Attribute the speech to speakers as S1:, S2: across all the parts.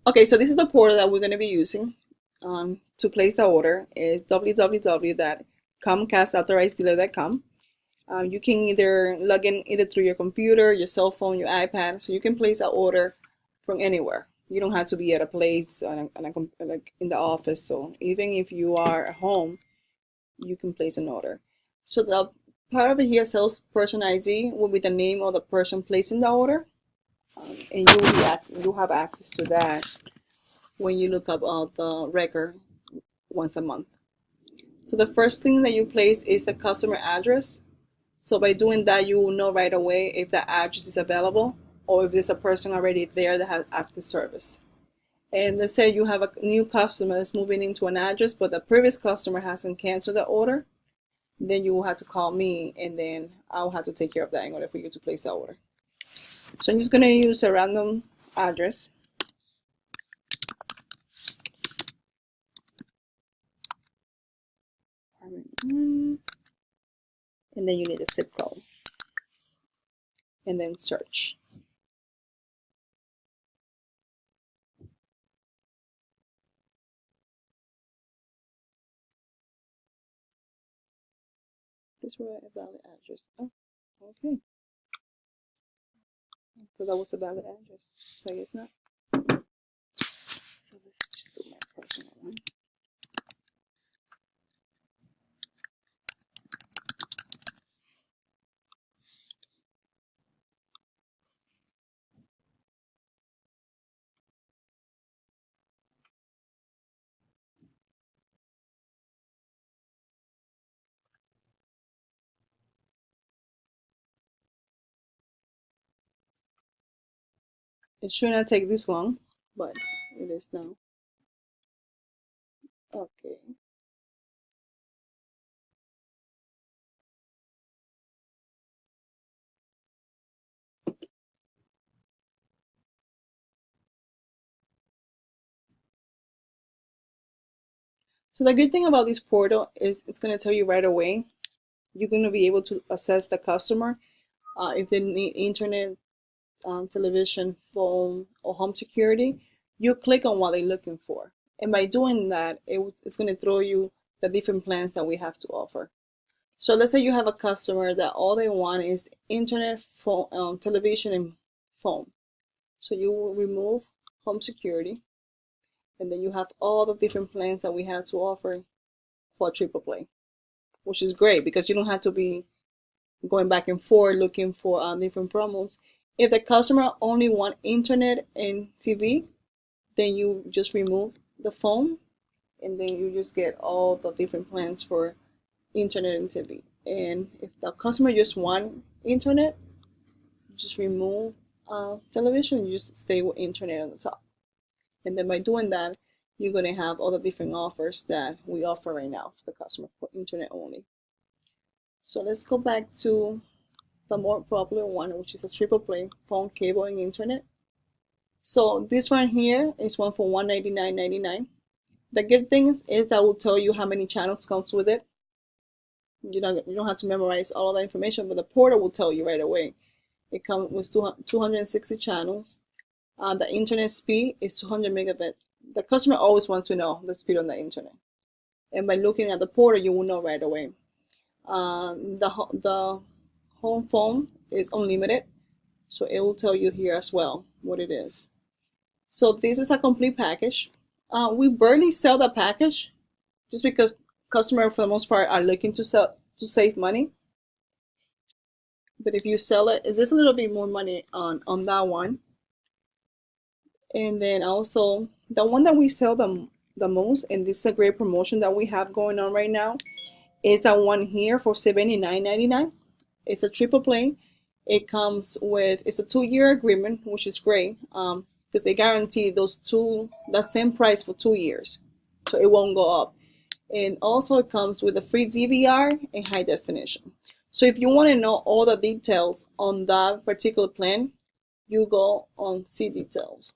S1: Okay, so this is the portal that we're going to be using to place the order. Is www.comcastauthorizeddealer.com. You can either log in either through your computer, your cell phone, your iPad, so you can place an order from anywhere. You don't have to be at a place like in the office. So even if you are at home, you can place an order. So the part over here, salesperson ID, will be the name of the person placing the order, and you have access to that when you look up the record once a month. So the first thing that you place is the customer address. So by doing that, you will know right away if the address is available or if there's a person already there that has active service. And let's say you have a new customer that's moving into an address, but the previous customer hasn't canceled the order, then you will have to call me, and then I'll have to take care of that in order for you to place the order. So I'm just going to use a random address. And then you need a zip code. And then search. This was a valid address. Oh, okay. So that was a valid address. So I guess not. So let's just do my personal one. It should not take this long, but it is now. Okay. So the good thing about this portal is it's going to tell you right away. You're going to be able to assess the customer if they need internet, television, phone, or home security. You click on what they're looking for. And by doing that, it's going to throw you the different plans that we have to offer. So let's say you have a customer that all they want is internet, phone, television, and phone. So you will remove home security, and then you have all the different plans that we have to offer for AAA, which is great because you don't have to be going back and forth looking for different promos. If the customer only want internet and TV, then you just remove the phone, and then you just get all the different plans for internet and TV. And if the customer just want internet, just remove television. You just stay with internet on the top. And then by doing that, you're going to have all the different offers that we offer right now for the customer for internet only. So let's go back to the more popular one, which is a AAA phone, cable, and internet. So this one here is one for $199.99. The good thing is that will tell you how many channels comes with it. You don't have to memorize all of that information, but the portal will tell you right away. It comes with 260 channels. The internet speed is 200 megabit. The customer always wants to know the speed on the internet, and by looking at the portal, you will know right away. The home phone is unlimited, so it will tell you here as well what it is. So this is a complete package. We barely sell the package just because customers for the most part are looking to save money. But if you sell it, there's a little bit more money on that one. And then also the one that we sell the most, and this is a great promotion that we have going on right now, is that one here for $79.99. It's a AAA. It comes with, it's a 2-year agreement, which is great because they guarantee that same price for 2 years, so it won't go up. And also it comes with a free DVR and high definition. So if you want to know all the details on that particular plan, you go on see details,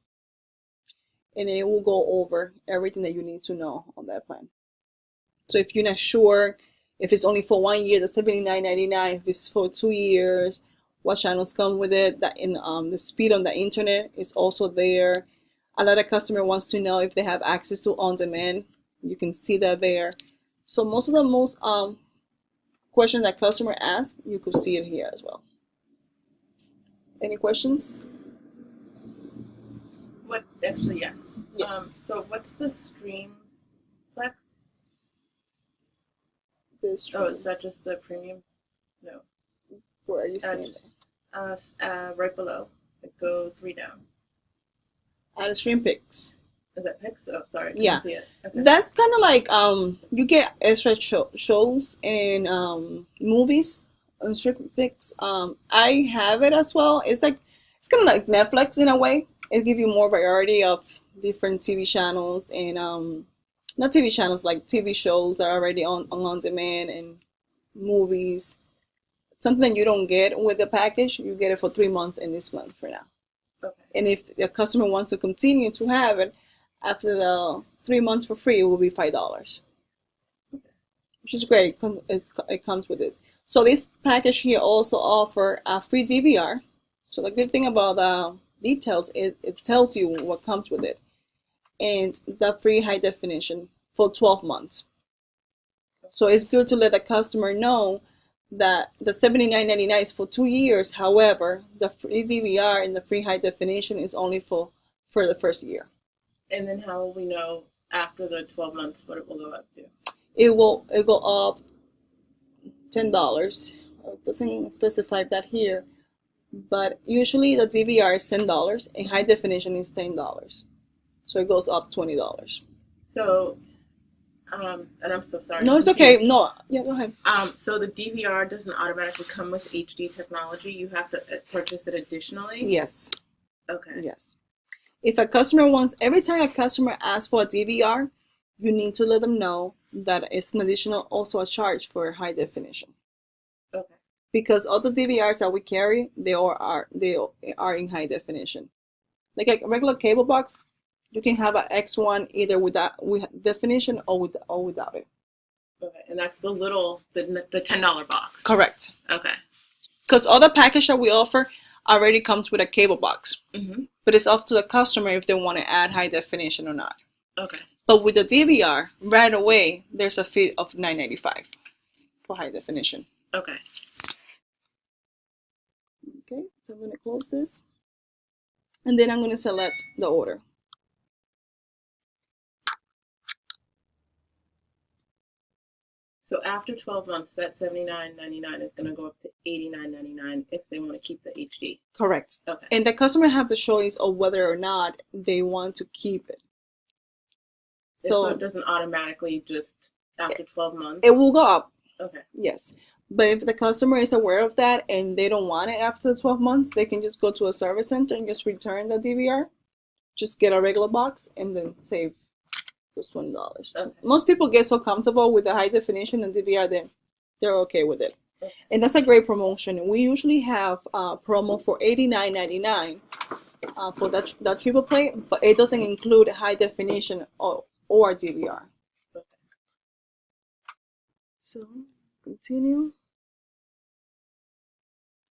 S1: and it will go over everything that you need to know on that plan. So if you're not sure if it's only for 1 year, that's $79.99. If it's for 2 years, what channels come with it, that in the speed on the internet is also there. A lot of customer wants to know if they have access to on-demand. You can see that there. So most of the questions that customer ask, you could see it here as well. Any questions?
S2: What actually yes.
S1: Yes.
S2: So what's the Streamplex?
S1: This
S2: Oh, is that just the premium? No.
S1: Where are you seeing it?
S2: Right below. Go 3 down.
S1: The Stream Picks.
S2: Is that Pix? Oh, sorry. I
S1: Yeah.
S2: couldn't see it. Okay.
S1: That's kind of like you get extra shows and movies on Stream Picks. I have it as well. It's kind of like Netflix in a way. It gives you more variety of different TV channels and not TV channels, like TV shows that are already on demand, and movies. Something you don't get with the package, you get it for 3 months and this month for now.
S2: Okay.
S1: And if the customer wants to continue to have it after the 3 months for free, it will be $5, which is great. It comes with this. So this package here also offer a free DVR. So the good thing about the details is it tells you what comes with it, and the free high definition for 12 months. So it's good to let the customer know that the $79.99 is for 2 years. However, the free DVR and the free high definition is only for the first year.
S2: And then how will we know after the 12 months what it will go up to?
S1: It will go up $10. It doesn't specify that here, but usually the DVR is $10 and high definition is $10. So it goes up $20.
S2: So, and I'm so sorry.
S1: No, it's okay. No, yeah, go ahead.
S2: So the DVR doesn't automatically come with HD technology. You have to purchase it additionally?
S1: Yes.
S2: Okay.
S1: Yes. If a customer every time a customer asks for a DVR, you need to let them know that it's an additional, also a charge for high definition.
S2: Okay.
S1: Because all the DVRs that we carry, they are in high definition. Like a regular cable box, you can have an X1 either with definition or without it.
S2: Okay, and that's the $10 box.
S1: Correct.
S2: Okay.
S1: Because all the package that we offer already comes with a cable box.
S2: Mm-hmm.
S1: But it's up to the customer if they want to add high definition or not.
S2: Okay.
S1: But with the DVR, right away, there's a fee of $9.95 for high definition.
S2: Okay.
S1: Okay, so I'm going to close this. And then I'm going to select the order.
S2: So after 12 months, that $79.99 is going to go up to $89.99 if they want to keep the HD.
S1: Correct.
S2: Okay.
S1: And the customer have the choice of whether or not they want to keep it.
S2: So it doesn't automatically just after 12 months?
S1: It will go up.
S2: Okay.
S1: Yes. But if the customer is aware of that and they don't want it after the 12 months, they can just go to a service center and just return the DVR. Just get a regular box and then save just $20.
S2: Okay.
S1: Most people get so comfortable with the high definition and DVR, they're okay with it.
S2: Okay.
S1: And that's a great promotion. We usually have a promo for $89.99 for that triple play, but it doesn't include high definition or DVR.
S2: Okay.
S1: So let's continue.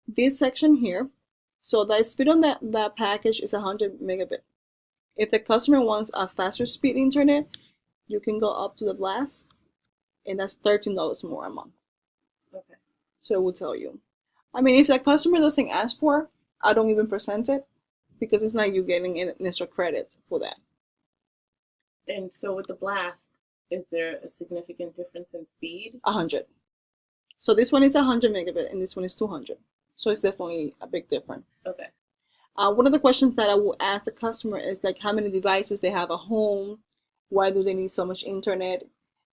S1: This section here, so the speed on that package is 100 megabit. If the customer wants a faster speed internet, you can go up to the blast, and that's $13 more a month.
S2: Okay.
S1: So it will tell you. I mean, if the customer doesn't ask for, I don't even present it, because it's not you getting an extra credit for that.
S2: And so with the blast, is there a significant difference in speed?
S1: 100. So this one is 100 megabit, and this one is 200. So it's definitely a big difference.
S2: Okay.
S1: One of the questions that I will ask the customer is like how many devices they have at home, why do they need so much internet,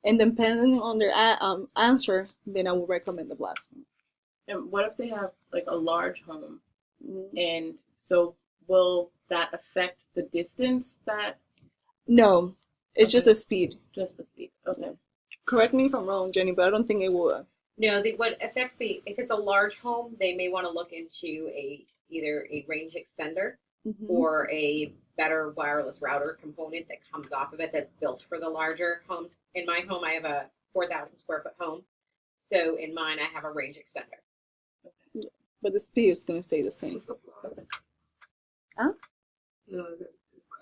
S1: and depending on their answer, then I will recommend the blast.
S2: And what if they have like a large home?
S1: Mm-hmm.
S2: And so will that affect the distance that?
S1: No, it's just the speed.
S2: Just the speed. Okay.
S1: Correct me if I'm wrong, Jenny, but I don't think it will.
S3: No, what affects if it's a large home, they may want to look into either a range extender or a better wireless router component that comes off of it that's built for the larger homes. In my home, I have a 4,000 square foot home. So in mine, I have a range extender.
S1: Yeah, but the speed is going to stay the same.
S4: What's the plus?
S1: Huh?
S4: No, is it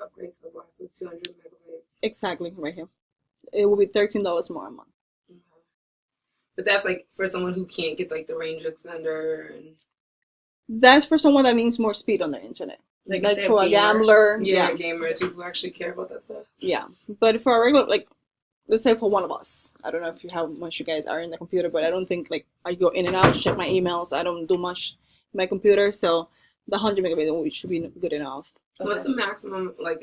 S4: upgrades 200 megabytes.
S1: Exactly, right here. It will be $13 more a month.
S4: Okay. But that's like for someone who can't get like the range extender and
S1: That's for someone that needs more speed on the internet.
S2: Like,
S1: Like
S2: if they
S1: for a
S2: have gamers.
S1: gambler.
S4: yeah, gamers, people who actually care about that stuff.
S1: Yeah. But for a regular, like, let's say for one of us, I don't know if you how much you guys are in the computer, but I don't think like I go in and out to check my emails. I don't do much in my computer, so the 100 megabyte should be good enough.
S4: What's the maximum, like,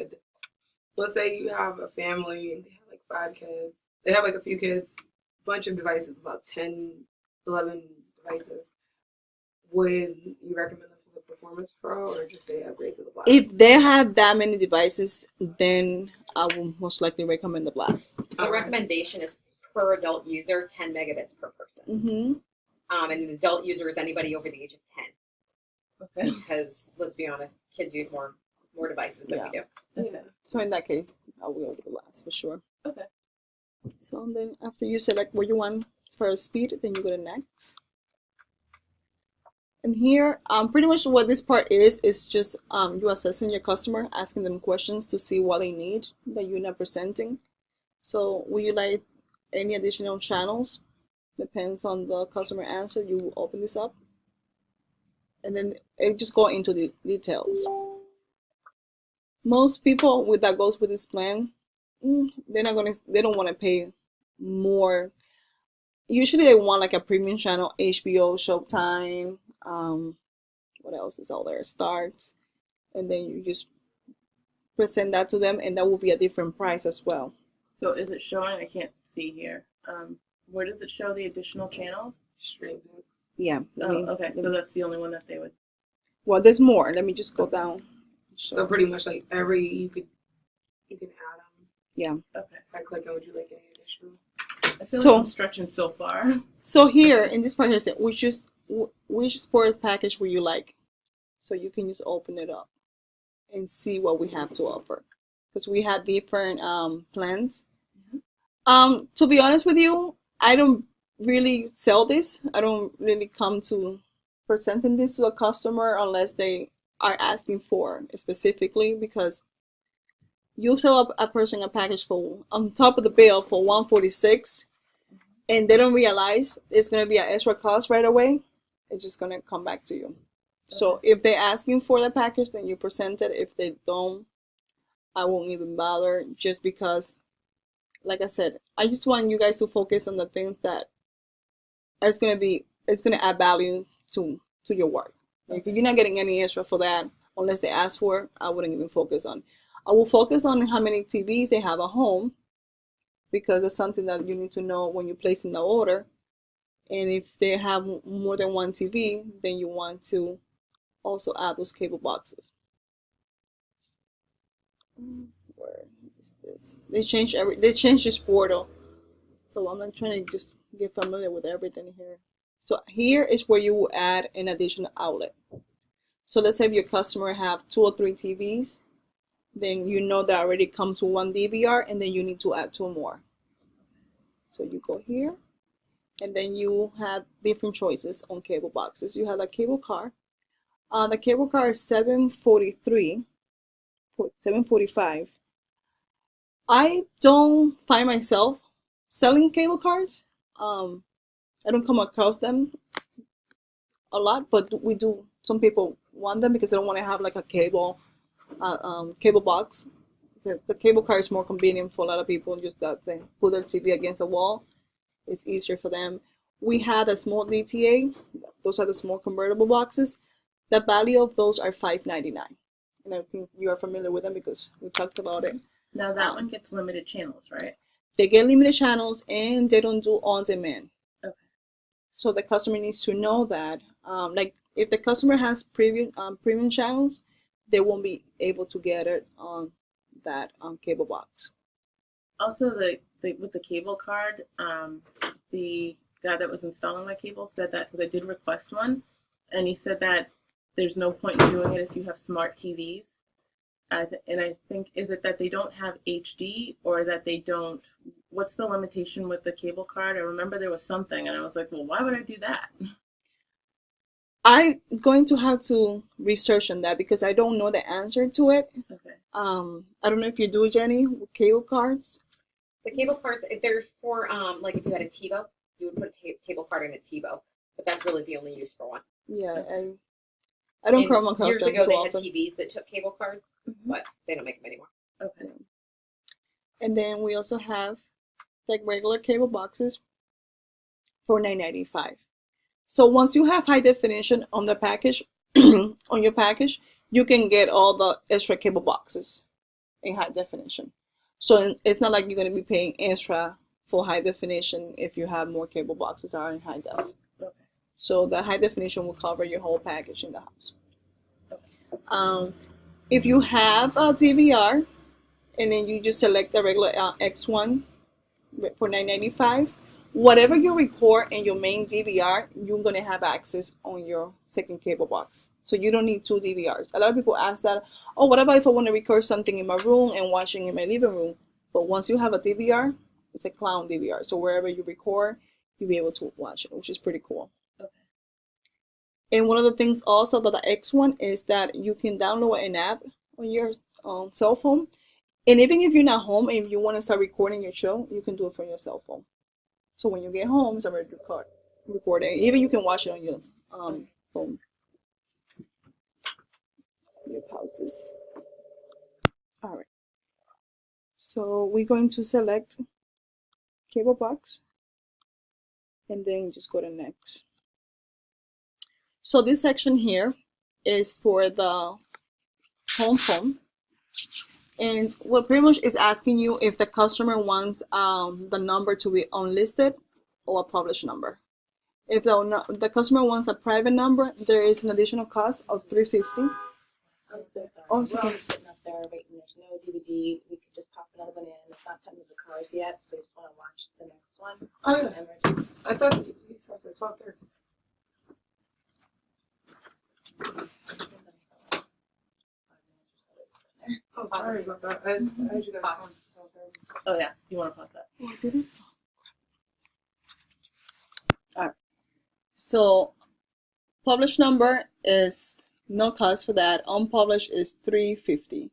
S4: let's say you have a family and they have like 5 kids. They have like a few kids, bunch of devices, about 10, 11 devices. Would you recommend them for the Performance Pro or just say upgrade to the Blast?
S1: If they have that many devices, then I will most likely recommend the Blast.
S3: The recommendation is per adult user, 10 megabits per person.
S1: Mm-hmm.
S3: And an adult user is anybody over the age of 10.
S2: Okay.
S3: Because let's be honest, kids use more devices than we do.
S4: Yeah.
S1: So in that case, I will go with the Blast for sure.
S2: Okay.
S1: So then after you select what you want as far as speed, then you go to next. And here, pretty much what this part is just you assessing your customer, asking them questions to see what they need that you're not presenting. So would you like any additional channels? Depends on the customer answer. You will open this up. And then it just go into the details. Most people that goes with this plan, they don't want to pay more. Usually they want like a premium channel, HBO, Showtime, what else is all there? Starts, and then you just present that to them, and that will be a different price as well.
S2: So is it showing? I can't see here. Where does it show the additional channels?
S4: Stream packs.
S1: Yeah.
S2: Okay. So that's the only one that they would.
S1: Well, there's more. Let me just go down.
S4: So pretty much like you can add them.
S1: Yeah.
S2: Okay.
S4: By clicking, would you like any additional?
S2: I feel
S1: So-
S2: like I'm stretching so far.
S1: So here in this part, here, which sport package would you like? So you can just open it up and see what we have to offer, because we have different plans. To be honest with you, I don't really sell this. I don't really come to presenting this to a customer unless they are asking for it specifically, because you sell a person a package for on top of the bill for $146, and they don't realize it's going to be an extra cost right away. It's just going to come back to you. So if they're asking for the package, then you present it. If they don't, I won't even bother, just because, like I said, I just want you guys to focus on the things that it's going to add value to your work. If you're not getting any extra for that, unless they ask for it, I wouldn't even focus on. I will focus on how many TVs they have at home, because it's something that you need to know when you're placing the order. And if they have more than one TV, then you want to also add those cable boxes. Where is this? They changed this portal. So I'm not trying to just get familiar with everything here. So here is where you will add an additional outlet. So let's say if your customer have 2 or 3 TVs, then you know that already comes to 1 DVR, and then you need to add 2 more. So you go here, and then you have different choices on cable boxes. You have a cable car. The cable car is $745. I don't find myself selling cable cars. I don't come across them a lot, but we do. Some people want them because they don't want to have like a cable box. The cable car is more convenient for a lot of people. Just that they put their TV against the wall. It's easier for them. We had a small DTA. Those are the small convertible boxes. The value of those are $5.99, and I think you are familiar with them because we talked about it.
S2: Now that one gets limited channels, right?
S1: They get limited channels, and they don't do on demand.
S2: Okay.
S1: So the customer needs to know that. Like if the customer has premium channels, they won't be able to get it on that cable box.
S2: Also, with the cable card, the guy that was installing my cable said that, because I did request one, and he said that there's no point in doing it if you have smart TVs. And I think, is it that they don't have HD, or that they don't, what's the limitation with the cable card? I remember there was something, and I was like, well, why would I do that?
S1: I'm going to have to research on that because I don't know the answer to it.
S2: Okay.
S1: I don't know if you do, Jenny, with cable cards.
S3: The cable cards, if they're for like if you had a TiVo, you would put a cable card in a TiVo, but that's really the only use for one.
S1: Yeah, I don't come across
S3: years
S1: them
S3: ago
S1: too
S3: they
S1: often.
S3: had TVs that took cable cards, but they don't make them anymore.
S2: Okay.
S1: And then we also have like regular cable boxes for $9.95. So once you have high definition on the package, on your package, you can get all the extra cable boxes in high definition. So it's not like you're going to be paying extra for high definition if you have more cable boxes that are in high def.
S2: Okay.
S1: So the high definition will cover your whole package in the house. If you have a DVR and then you just select the regular X1 for $9.95, whatever you record in your main DVR, you're going to have access on your second cable box. So you don't need two DVRs. A lot of people ask that, oh, what about if I want to record something in my room and watching in my living room? But once you have a DVR, it's a clown DVR. So wherever you record, you'll be able to watch it, which is pretty cool.
S2: Okay.
S1: And one of the things also about the X1 is that you can download an app on your cell phone. And even if you're not home and if you want to start recording your show, you can do it from your cell phone. So when you get home, it's already recording. Even you can watch it on your phone. Your pauses. All right. So we're going to select cable box, and then just go to next. So this section here is for the home phone. And what pretty much is asking you if the customer wants the number to be unlisted or a published number. If the customer wants a private number, there is an additional cost of $3.50.
S5: I'm so sorry.
S1: Oh, it's
S5: We're
S1: okay.
S5: already sitting up there waiting. There's no DVD. We could just pop another one in. It's not time to the cars yet, so we just want to watch the next one.
S4: Oh, yeah.
S5: And we're just
S4: I thought the DVD started at 12:30. Oh, sorry about that. I had you guys
S5: Pause.
S4: on 12:30.
S2: Oh yeah. You want to pause that?
S1: Oh, did it? All right. So published number is no cost for that. Unpublished is $3.50.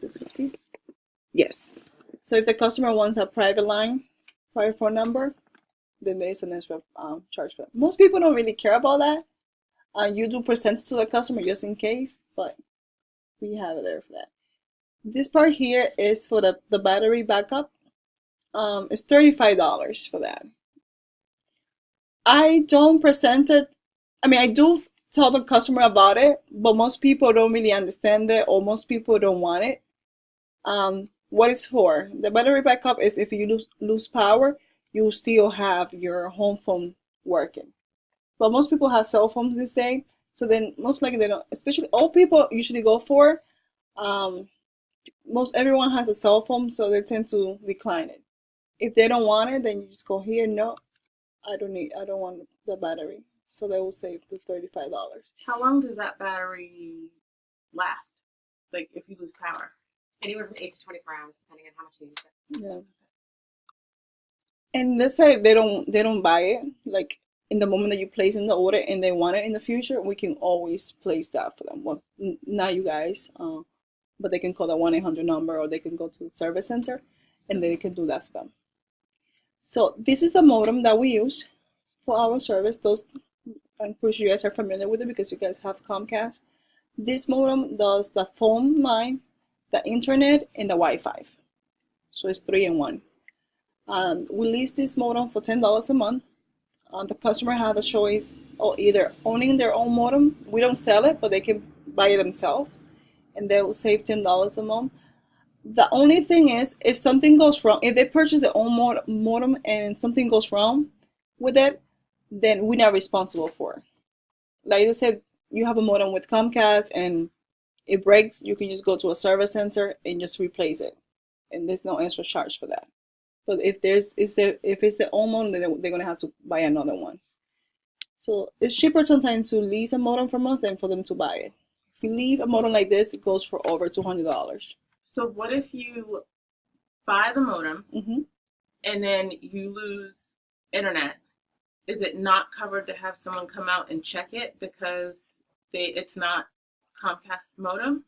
S1: $3.50? Yes. So if the customer wants a private line, private phone number, then there's an extra charge for that. Most people don't really care about that. You do present it to the customer just in case, but we have it there for that. This part here is for the battery backup. It's $35 for that. I don't present it. I mean, I do tell the customer about it, but most people don't really understand it, or most people don't want it. What it's for? The battery backup is if you lose power, you still have your home phone working. But most people have cell phones these days, so then most likely they don't. Especially old people usually go for. Most everyone has a cell phone, so they tend to decline it. If they don't want it, then you just go here. No, I don't want the battery. So they will save the $35.
S2: How long does that battery last? Like if you lose power?
S3: Anywhere from 8 to 24 hours, depending on how much you use it.
S1: Yeah. And let's say they don't buy it, like in the moment that you place in the order and they want it in the future, we can always place that for them. Well, not you guys, but they can call the 1-800 number, or they can go to the service center and they can do that for them. So this is the modem that we use for our service. I'm pretty sure you guys are familiar with it because you guys have Comcast. This modem does the phone line, the internet, and the Wi-Fi. So it's 3-in-1. We lease this modem for $10 a month. The customer has a choice of either owning their own modem. We don't sell it, but they can buy it themselves, and they will save $10 a month. The only thing is, if something goes wrong, if they purchase their own modem and something goes wrong with it, then we're not responsible for it. Like I said, you have a modem with Comcast and it breaks, you can just go to a service center and just replace it, and there's no extra charge for that. But if it's their own modem, then they're gonna have to buy another one. So it's cheaper sometimes to lease a modem from us than for them to buy it. If you leave a modem like this, it goes for over $200.
S2: So what if you buy the modem
S1: Mm-hmm.
S2: and then you lose internet is it not covered to have someone come out and check it because it's not Comcast modem?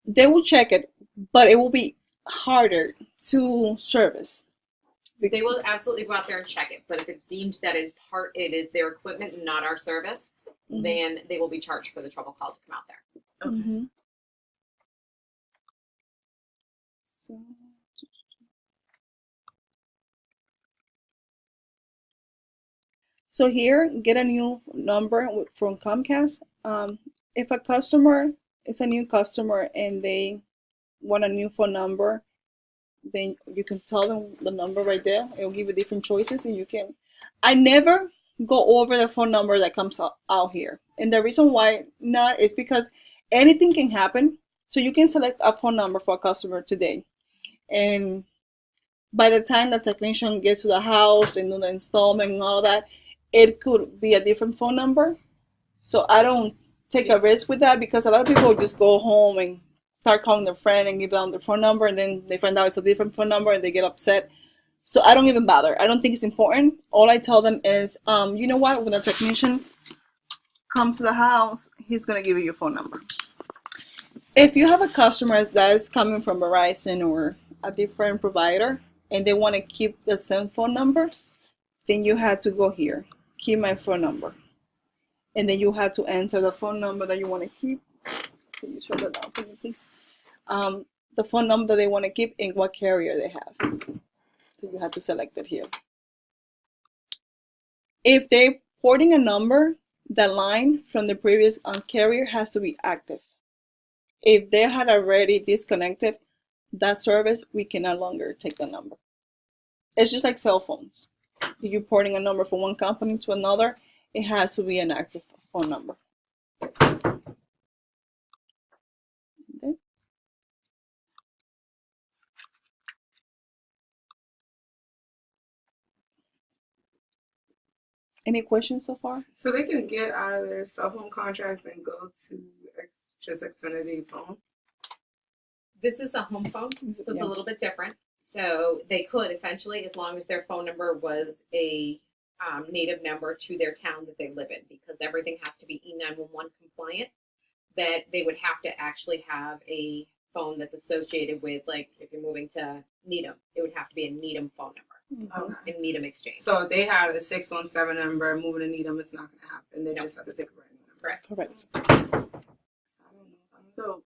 S1: They will check it, but it will be harder to service.
S3: They will absolutely go out there and check it, but if it's deemed that it is their equipment and not our service, then they will be charged for the trouble call to come out there.
S1: Okay. So here, get a new number from Comcast. If a customer is a new customer and they want a new phone number, then you can tell them the number right there. It will give you different choices, and you can. I never go over the phone number that comes out here, and the reason why not is because anything can happen. So you can select a phone number for a customer today, and by the time the technician gets to the house and do the installment and all that, it could be a different phone number. So I don't take a risk with that, because a lot of people just go home and start calling their friend and give them their phone number, and then they find out it's a different phone number and they get upset. So I don't even bother. I don't think it's important. All I tell them is, you know what, when the technician comes to the house, he's going to give you your phone number. If you have a customer that is coming from Verizon or a different provider and they want to keep the same phone number, then you have to go here, keep my phone number. And then you have to enter the phone number that you want to keep. Can you shut that down for me, please? The phone number they want to keep and what carrier they have. So you have to select it here. If they're porting a number, the line from the previous carrier has to be active. If they had already disconnected that service, we can no longer take the number. It's just like cell phones. If you're porting a number from one company to another, it has to be an active phone number. Okay. Any questions so far?
S4: So they can get out of their cell phone contract and go to just Xfinity phone?
S3: This is a home phone, so it's a little bit different. So they could essentially, as long as their phone number was a native number to their town that they live in, because everything has to be E911 compliant, that they would have to actually have a phone that's associated with, like, if you're moving to Needham, it would have to be a Needham phone number in Needham Exchange.
S4: So if they had a 617 number moving to Needham, it's not going to happen. They just have to take a brand new number.
S3: Correct.
S2: So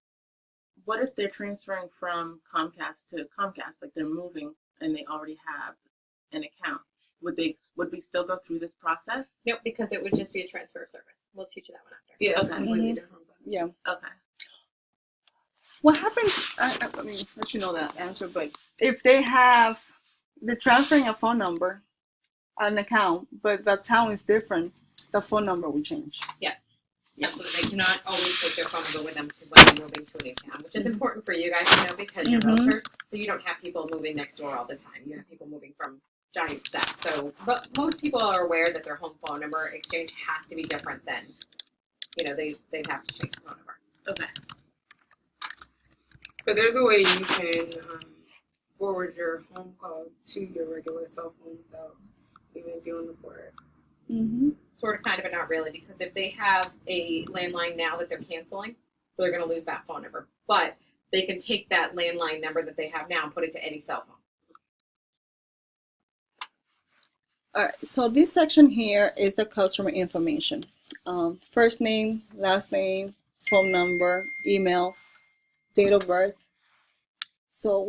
S2: what if they're transferring from Comcast to Comcast, like they're moving and they already have an account? Would we still go through this process?
S3: Nope, because it would just be a transfer of service. We'll teach you that one after.
S4: Yeah, it's completely different.
S1: Yeah.
S2: Okay.
S1: What happens, I mean, let you know that answer, but if they're transferring a phone number, an account, but the town is different, the phone number will change.
S3: Yeah. Absolutely. They cannot always take their phone number with them to when they're moving to a new town, which is important for you guys to know because you're realtors. So you don't have people moving next door all the time. You have people moving from giant steps. So, but most people are aware that their home phone number exchange has to be different than, they'd have to change the phone number.
S2: Okay.
S4: But there's a way you can forward your home calls to your regular cell phone without even doing the port.
S3: Sort of, kind of, but not really, because if they have a landline now that they're canceling, they're going to lose that phone number. But they can take that landline number that they have now and put it to any cell phone.
S1: All right, so this section here is the customer information. First name, last name, phone number, email, date of birth. So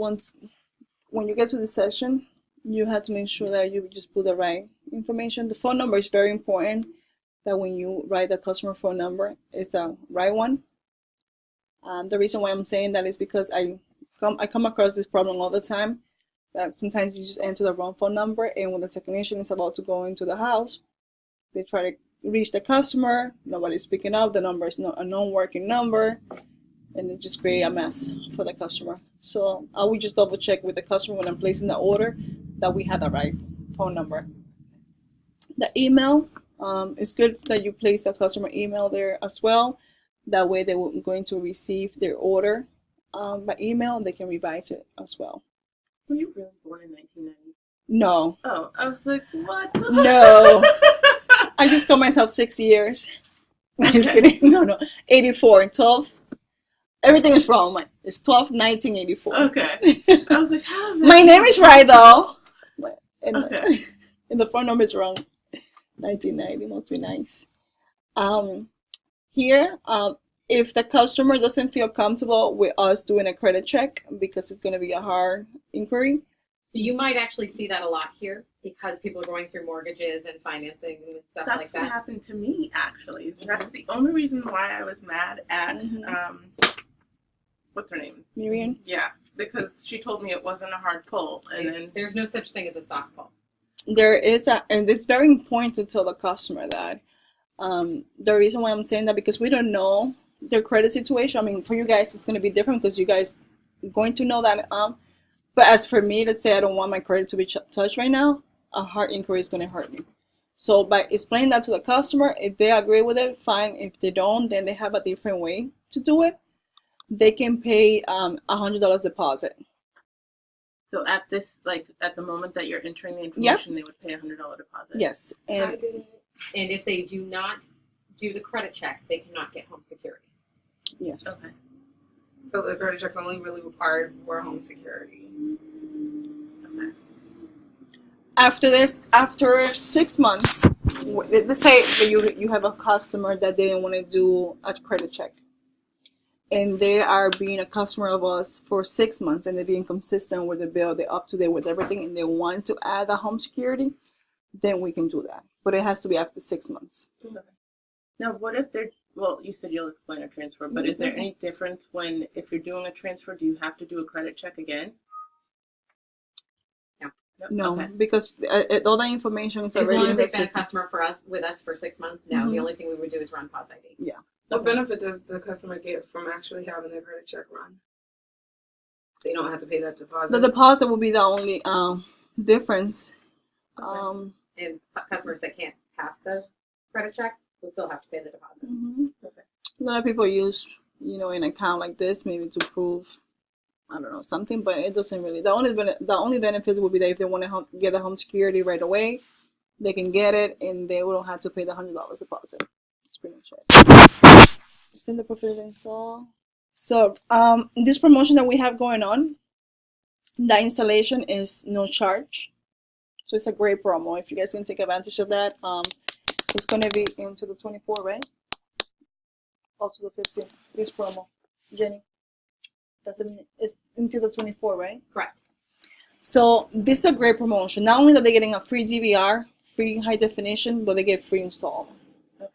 S1: when you get to this section, you have to make sure that you just put the right information. The phone number is very important, that when you write the customer phone number, it's the right one. The reason why I'm saying that is because I come across this problem all the time, that sometimes you just enter the wrong phone number, and when the technician is about to go into the house, they try to reach the customer, nobody's picking up, the number is not a non-working number, and it just create a mess for the customer. So I would just double check with the customer when I'm placing the order that we had the right phone number. The email, it's good that you place the customer email there as well. That way they're going to receive their order by email, and they can revise it as well.
S2: Were you really born in 1990?
S1: No,
S2: Oh, I was like, what?
S1: no. I just call myself 6 years. Just
S2: Okay.
S1: kidding. No. 84, 12. Everything is wrong. It's 12, 1984.
S2: Okay. I was like, how is that?
S1: My name is right though. And,
S2: Okay.
S1: and the phone number is wrong. 1990 must be nice. Here, if the customer doesn't feel comfortable with us doing a credit check because it's going to be a hard inquiry.
S3: So you might actually see that a lot here because people are going through mortgages and financing and stuff
S2: That's
S3: like
S2: what
S3: that.
S2: happened to me, actually. That's the only reason why I was mad at, what's her name?
S1: Miriam?
S2: Yeah, because she told me it wasn't a hard pull, and then
S3: There's no such thing as a soft pull.
S1: There is and it's very important to tell the customer that. The reason why I'm saying that because we don't know their credit situation. I mean, for you guys, it's going to be different because you guys are going to know that. But as for me, let's say I don't want my credit to be touched right now, a hard inquiry is going to hurt me. So by explaining that to the customer, if they agree with it, fine. If they don't, then they have a different way to do it. They can pay $100 deposit.
S2: so at this, like at the moment that you're entering the information, they would pay $100 deposit.
S1: Yes,
S4: I
S1: and
S4: did it.
S3: And if they do not do the credit check, they cannot get home security.
S1: yes.
S2: Okay.
S4: So the credit check's only really required for home security.
S2: Okay.
S1: After 6 months, let's say that you have a customer that didn't want to do a credit check, and they are being a customer of us for 6 months, and they're being consistent with the bill, they're up to date with everything, and they want to add a home security, then we can do that. But it has to be after 6 months.
S2: Okay. Now, what if they're, well, you said you'll explain a transfer, but is there any difference when, if you're doing a transfer, do you have to do a credit check again?
S3: No.
S1: No,
S2: Okay.
S1: because all that information is
S3: As
S1: already
S3: long as
S1: in the
S3: they've been a
S1: system.
S3: customer with us for 6 months, no. The only thing we would do is run pause ID.
S4: What benefit does the customer get from actually having their credit check run? They don't have to pay that deposit.
S1: The deposit will be the only difference.
S2: Okay.
S3: And customers that can't pass the credit check will still have to pay the deposit.
S1: A lot of people use, an account like this maybe to prove, I don't know, something, but it doesn't really. The only benefits will be that if they want to get the home security right away, they can get it, and they don't have to pay the $100 deposit. That's pretty much it. Extend the profit install. So, this promotion that we have going on, the installation is no charge. So it's a great promo. If you guys can take advantage of that, it's gonna be into the 24, right? Also the 15. This promo, Jenny. It's into the 24, right?
S3: Correct.
S1: So this is a great promotion. Not only that they're getting a free DVR, free high definition, but they get free install.
S2: Okay.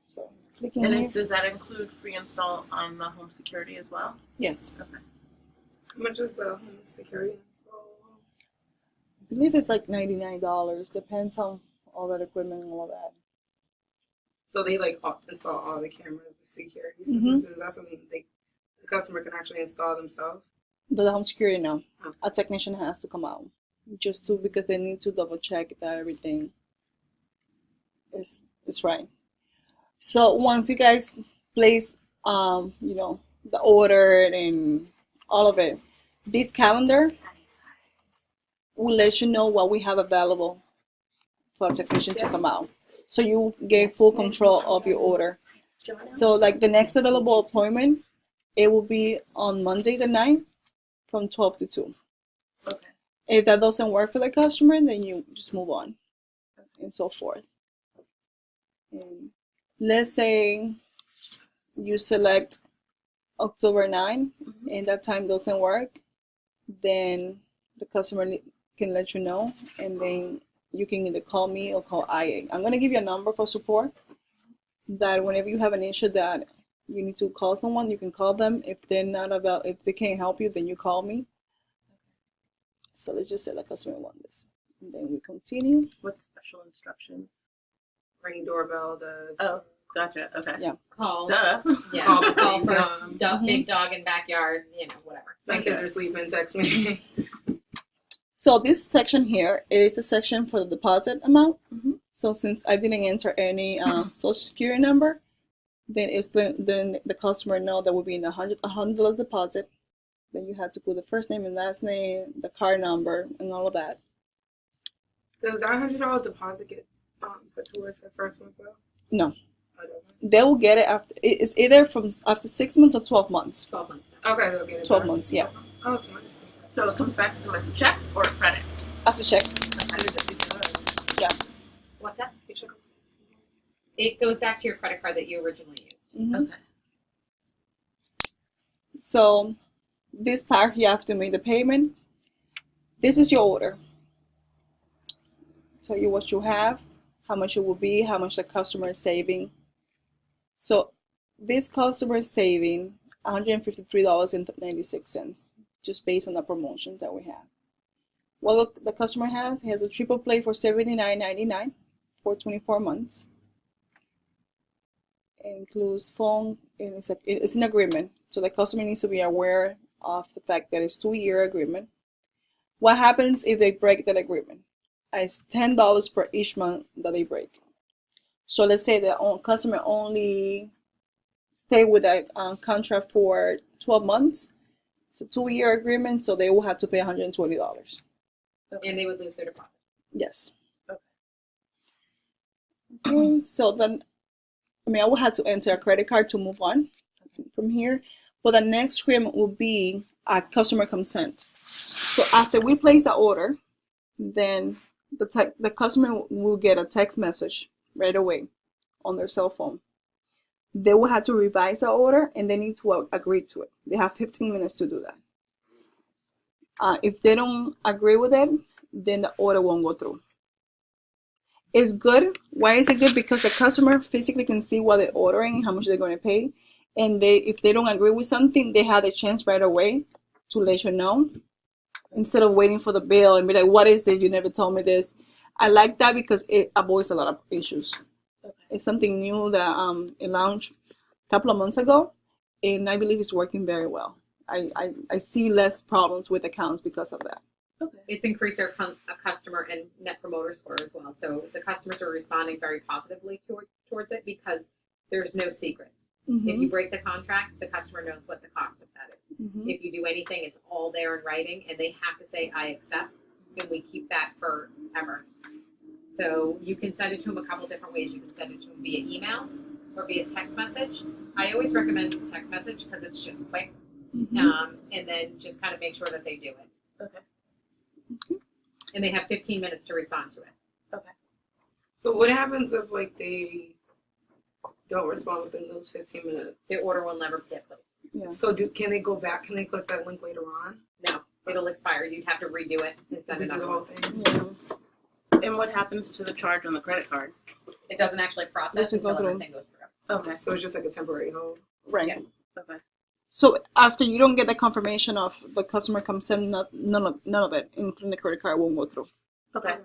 S1: So clicking
S2: And
S1: here.
S2: does that include free install on the home security as well?
S1: Yes,
S2: Okay.
S4: How much is the home security install?
S1: I believe it's like $99. Depends on all that equipment and all that.
S4: So they like install all the cameras, the security
S1: Mhm.
S4: systems. Is that something the customer can actually install themselves?
S1: The home security, no.
S4: Okay.
S1: A technician has to come out because they need to double check that everything is right. So once you guys place the order and all of it, this calendar will let you know what we have available for a technician to come out. So you get full control of your order. So like the next available appointment, it will be on Monday the 9th from 12 to 2.
S2: Okay.
S1: If that doesn't work for the customer, then you just move on and so forth. And let's say you select October 9 and that time doesn't work, then the customer can let you know, and then you can either call me or call IA. I'm going to give you a number for support that whenever you have an issue that you need to call someone, you can call them. If they're not if they can't help you, then you call me. So let's just say the customer wants this, and then we continue.
S2: What's special instructions?
S4: Ring doorbell does.
S2: Oh, gotcha. Okay.
S1: Yeah.
S3: Call.
S2: Duh.
S3: Yeah.
S4: Call
S3: Call
S4: big
S3: first.
S4: dog.
S3: Big dog in backyard. Whatever.
S4: My kids are sleeping. Text me.
S1: So this section here is the section for the deposit amount.
S2: Mhm.
S1: So since I didn't enter any social security number, then the customer know that will be in $100 deposit. Then you have to put the first name and last name, the card number, and all of that.
S4: Does that $100 deposit get put towards the first month bill?
S1: No,
S4: Oh, it doesn't?
S1: they will get it after. It's either from after 6 months or 12 months.
S3: 12 months now.
S4: Okay, they'll get it
S1: 12
S4: back.
S1: months, yeah.
S4: Oh, so much.
S2: So it comes back to them as a check or a credit?
S1: As a check. Yeah.
S3: What's that? It goes back to your credit card that you originally used.
S1: Mhm.
S2: Okay.
S1: So this part you have to make the payment. This is your order. Tell you what you have, how much it will be, how much the customer is saving. So this customer is saving $153.96 just based on the promotions that we have. What the customer has, he has a triple play for $79.99 for 24 months. It includes phone, and it's an agreement. So the customer needs to be aware of the fact that it's a 2-year agreement. What happens if they break that agreement? It's $10 per each month that they break. So let's say the customer only stay with that contract for 12 months. It's a 2-year agreement, so they will have to pay $120.
S3: And they would lose their deposit.
S1: Yes. Okay, so then, I will have to enter a credit card to move on from here. But the next screen will be a customer consent. So after we place the order, then the customer will get a text message right away on their cell phone. They will have to revise the order and they need to agree to it. They have 15 minutes to do that. If they don't agree with it, then the order won't go through. It's good. Why is it good? Because the customer physically can see what they're ordering, how much they're going to pay. And if they don't agree with something, they have the chance right away to let you know instead of waiting for the bill and be like, what is this? You never told me this. I like that because it avoids a lot of issues.
S2: Okay.
S1: It's something new that it launched a couple of months ago, and I believe it's working very well. I see less problems with accounts because of that.
S2: Okay.
S3: It's increased our customer and net promoter score as well. So the customers are responding very positively towards it because there's no secrets.
S1: Mm-hmm.
S3: If you break the contract, the customer knows what the cost of that is.
S1: Mm-hmm.
S3: If you do anything, it's all there in writing, and they have to say, I accept, and we keep that forever. So you can send it to them a couple different ways. You can send it to them via email or via text message. I always recommend text message because it's just quick,
S1: Mm-hmm.
S3: and then just kind of make sure that they do it.
S2: Okay.
S3: And they have 15 minutes to respond to it.
S2: Okay.
S4: So what happens if they don't respond within those 15 minutes?
S3: The order will never get placed.
S1: Yeah.
S4: So can they go back? Can they click that link later on?
S3: No, it'll expire. You'd have to redo it and send
S4: Do
S3: another
S4: the
S3: one.
S4: whole thing.
S1: Yeah.
S2: And what happens to the charge on the credit card?
S3: It doesn't actually process
S1: Doesn't go
S3: until
S1: through.
S3: everything goes through.
S2: Okay.
S4: So it's just like a temporary hold.
S1: Right.
S3: Yeah.
S2: Okay.
S1: So after you don't get the confirmation of the customer consent, none of it, including the credit card, won't go through.
S2: Okay.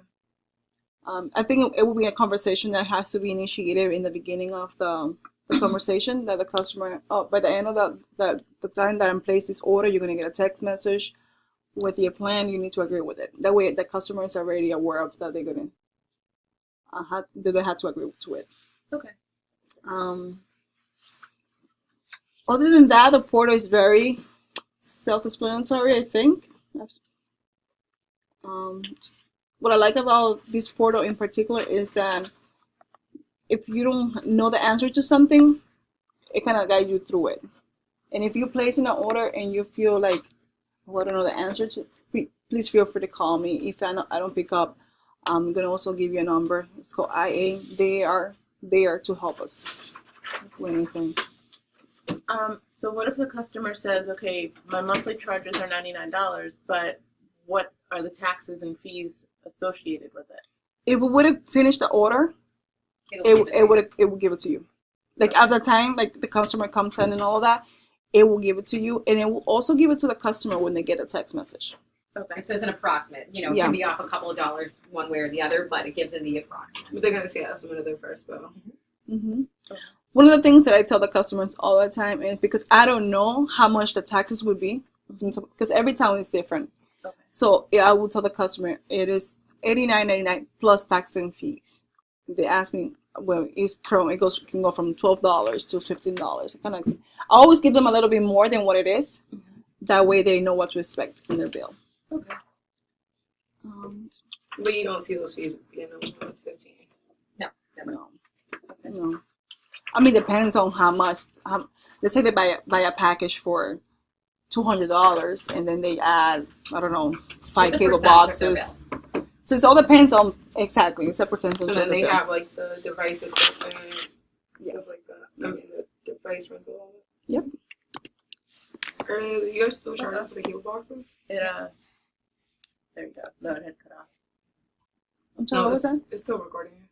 S1: I think it will be a conversation that has to be initiated in the beginning of the conversation that the customer, by the end of the time that I place this order, you're going to get a text message with your plan. You need to agree with it. That way the customer is already aware of that they're going to, that they have to agree to it.
S2: Okay.
S1: Other than that, the portal is very self-explanatory, I think. What I like about this portal in particular is that if you don't know the answer to something, it kind of guides you through it. And if you place in an order and you feel like, oh, I don't know the answer to, please feel free to call me. If I don't pick up, I'm going to also give you a number. It's called IA. They are there to help us with anything.
S2: So what if the customer says, okay, my monthly charges are $99, but what are the taxes and fees associated with it?
S1: If we would have finished the order, it would give it to you. Like at the time, like the customer comes in and all of that, it will give it to you, and it will also give it to the customer when they get a text message.
S2: Okay.
S3: It says an approximate. It
S1: Yeah.
S3: can be off a couple of dollars one way or the other, but it gives in the approximate.
S4: But they're gonna see an estimate of their first bill.
S1: Mm-hmm. One of the things that I tell the customers all the time is because I don't know how much the taxes would be, because every town is different.
S2: Okay.
S1: So I will tell the customer it is $89.99 plus tax and fees. If they ask me, well, can go from $12 to $15. I always give them a little bit more than what it is. That way they know what to expect in their bill.
S2: Okay.
S4: But you don't see those fees being over like 15.
S3: No, never.
S1: No. No. I mean, depends on how much. Let's say they buy a package for $200, and then they add, I don't know, 5
S3: It's a
S1: cable
S3: percentage of their
S1: boxes. So it all depends on exactly. It's a percentage.
S4: And
S1: of
S4: then
S1: the
S4: they
S1: bill.
S4: have like the device equipment,
S1: Yeah.
S4: stuff like that. I mean, the device rental.
S1: Yep.
S4: You guys still charging for the cable boxes?
S2: There you go. No, it had cut off.
S1: I'm sorry, what was that?
S4: It's still recording.